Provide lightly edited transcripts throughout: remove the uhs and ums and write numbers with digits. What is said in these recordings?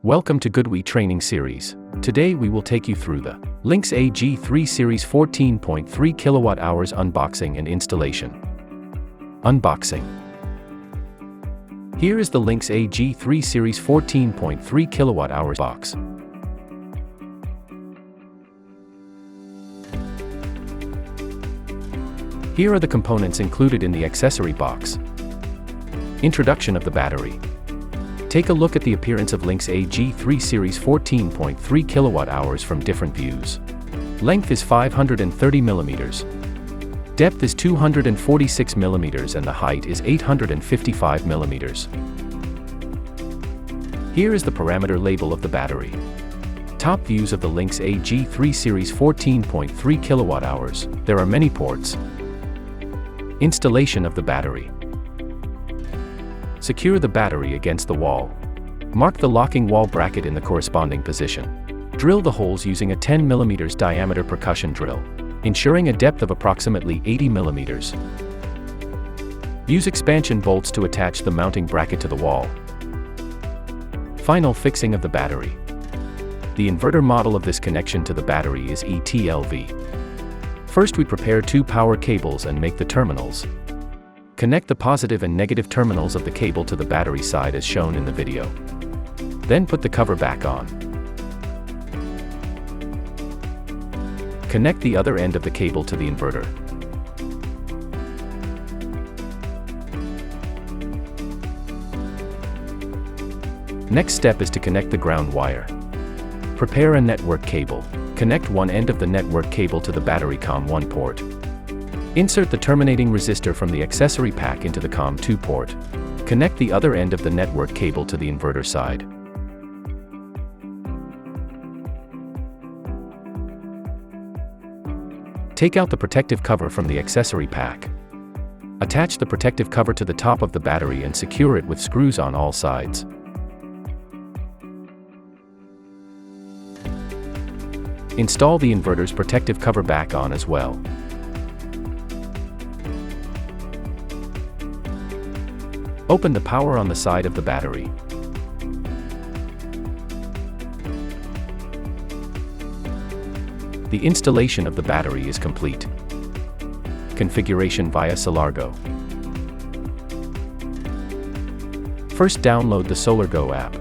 Welcome to GoodWe training series. Today we will take you through the Lynx AG3 Series 14.3 kWh unboxing and installation. Unboxing. Here is the Lynx AG3 Series 14.3 kWh box. Here are the components included in the accessory box. Introduction of the battery. Take a look at the appearance of Lynx AG3 Series 14.3 kWh from different views. Length is 530 mm. Depth is 246 mm and the height is 855 mm. Here is the parameter label of the battery. Top views of the Lynx AG3 Series 14.3 kWh. There are many ports. Installation of the battery. Secure the battery against the wall. Mark the locking wall bracket in the corresponding position. Drill the holes using a 10 mm diameter percussion drill, ensuring a depth of approximately 80 mm. Use expansion bolts to attach the mounting bracket to the wall. Final fixing of the battery. The inverter model of this connection to the battery is ETLV. First we prepare two power cables and make the terminals. Connect the positive and negative terminals of the cable to the battery side as shown in the video. Then put the cover back on. Connect the other end of the cable to the inverter. Next step is to connect the ground wire. Prepare a network cable. Connect one end of the network cable to the battery COM1 port. Insert the terminating resistor from the accessory pack into the COM2 port. Connect the other end of the network cable to the inverter side. Take out the protective cover from the accessory pack. Attach the protective cover to the top of the battery and secure it with screws on all sides. Install the inverter's protective cover back on as well. Open the power on the side of the battery. The installation of the battery is complete. Configuration via SolarGo. First, download the SolarGo app.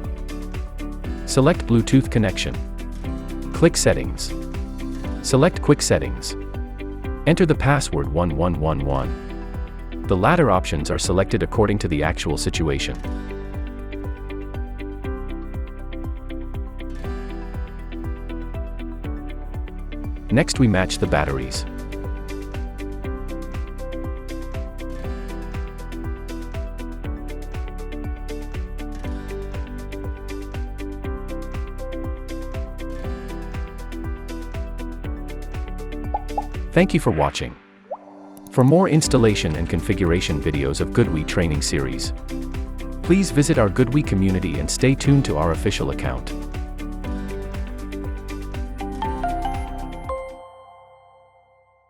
Select Bluetooth connection. Click Settings. Select Quick Settings. Enter the password 1111. The latter options are selected according to the actual situation. Next we match the batteries. Thank you for watching. For more installation and configuration videos of GoodWe training series, please visit our GoodWe community and stay tuned to our official account.